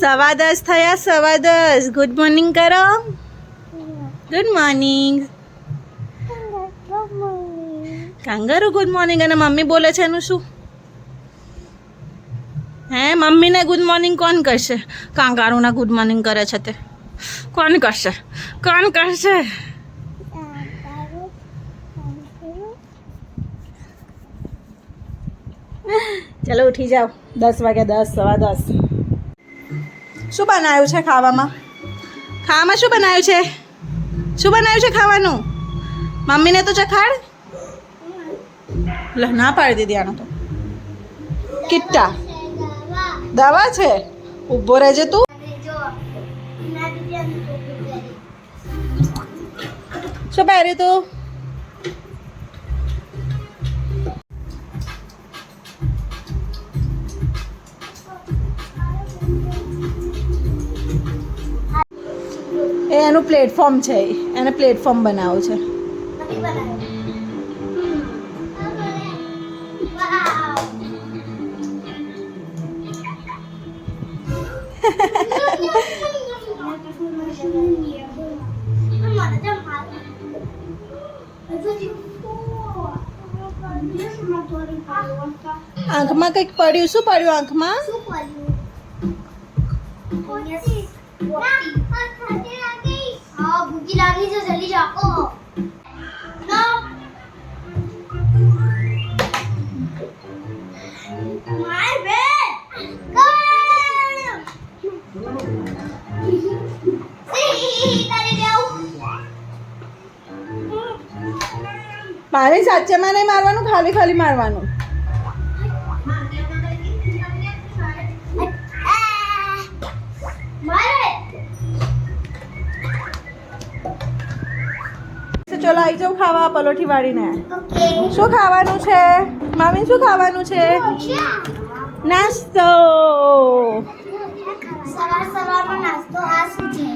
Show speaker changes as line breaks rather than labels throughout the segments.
10:15 થયા 10:15. Good morning કરો. Good morning. Kangaroo good morning. અને મમ્મી બોલે છે એનું શું? હે, મમ્મીને ગુડ મોર્નિંગ કોણ કરશે? કાંગારૂના ગુડ મોર્નિંગ કરે છે તે કોણ કરશે? કોણ કરશે? ચલો ઉઠી જાઓ. 10 વાગ્યા 10 10:15. શું બનાવ્યું છે ખાવામાં? ખાવામાં શું બનાવ્યું છે? શું બનાવ્યું છે ખાવાનું? મમ્મીને તો ચખાડ. લ ના પાડી દીધી આનો તો. કિટ્ટા દવા છે. ઊભો રહેજે તું. શું પહેર્યું તું? એનું પ્લેટફોર્મ છે. એને પ્લેટફોર્મ બનાવવું છે. આંખમાં કંઈક પડ્યું. શું પડ્યું આંખમાં?
ભૂખી લાગી છે, જલ્દી જાઓ.
મારે સાચામાં નહીં મારવાનું, ખાલી ખાલી મારવાનું. ચલો આવી જાઉં ખાવા પલોઠી વાળીને. શું ખાવાનું છે મામી? શું ખાવાનું છે? નાસ્તો.
સવારમાં નાસ્તો આ શું છે?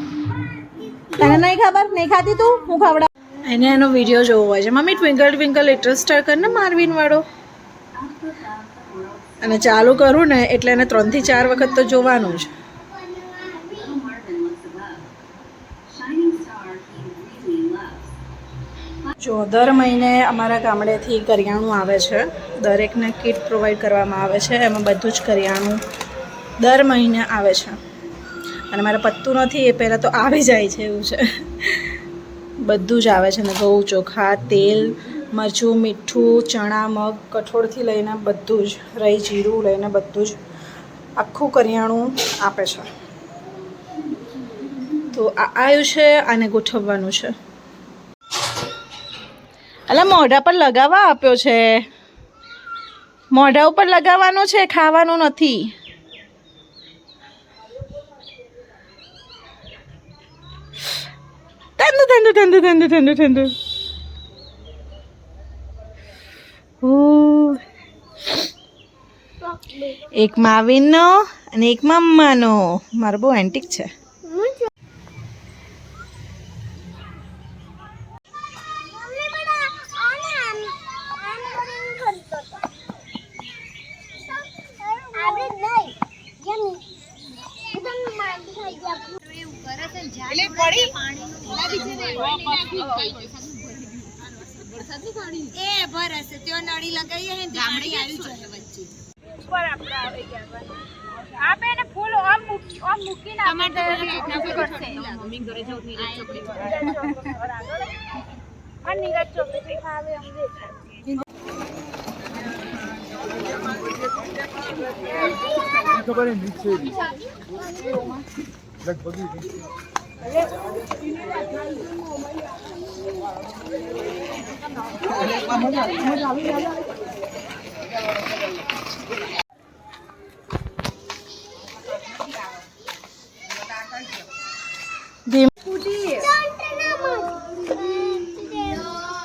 તને નહીં ખબર? નહીં ખાતી તું? હું ખવડા. એને એનો વિડીયો જોવો હોય છે. Mummy twinkle twinkle little star કરને મારવીન વાળો. અને ચાલુ કરું ને એટલે એને 3 થી 4 વખત તો જોવાનું જ. જો દર મહિને અમારા ગામડેથી કરિયાણું આવે છે. દરેકને કીટ પ્રોવાઈડ કરવામાં આવે છે. એમાં બધું જ કરિયાણું દર મહિને આવે છે. અને મારે પત્તું નથી એ પહેલાં તો આવી જાય છે એવું છે. બધું જ આવે છે ને ઘઉં ચોખા તેલ મરચું મીઠું ચણા મગ કઠોળથી લઈને બધું જ રાઈ જીરું લઈને બધું જ આખું કરિયાણું આપે છે. તો આ આવ્યું છે. આને ગોઠવવાનું છે. અલા મોઢા પર લગાવવા આપ્યો છે. મોઢા ઉપર લગાવવાનું છે, ખાવાનું નથી. ઠંડુ ઠંડુ ઠંડુ ઠંડુ ઠંડુ ઠંડુ. એક માવીનનો અને એક મમ્માનો. મારો બહુ એન્ટિક છે.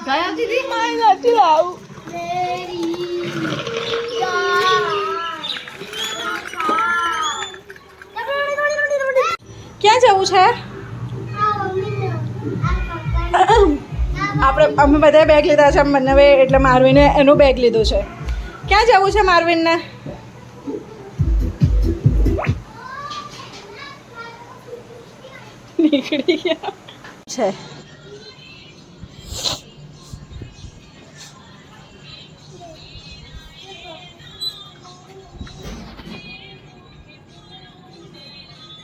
ગયા દીદી મારી નથી લાવું. ક્યાં જવું છે? અમે બધાએ બેગ લીધા છે બંને એટલે મારવીને એનું બેગ લીધું છે. ક્યાં જવું છે મારવીનને? નીકળી ગયા છે.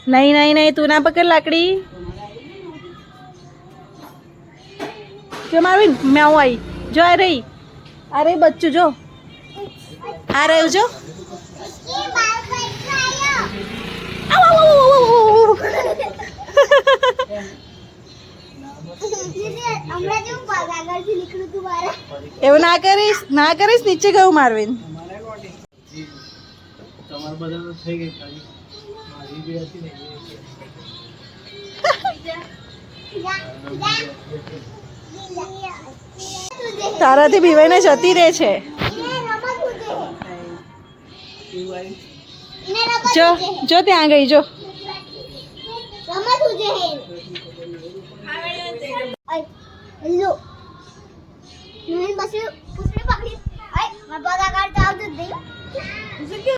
નહીં નહીં નહીં, તું ના પકડ લાકડી. જો મારવીન મેં આવું આવી. જો આ રહી, આ રહી બચ્ચું. જો આ રહ્યું. જો
ये बाल कट रहा
આવ, આવ, આવ, આવ, આવ.
है हमरा जो बागागर से निकलू तुम्हारा
એવું ના કરીશ, ના કરીશ. નીચે ગયું મારવીન.
તમારે બધાનું થઈ ગઈ ખાલી મારી બી હતી ને
તારાથી બીવાઈને જતી રહે છે. જો જો ત્યાં ગઈ. જો
હેલો મેં બસ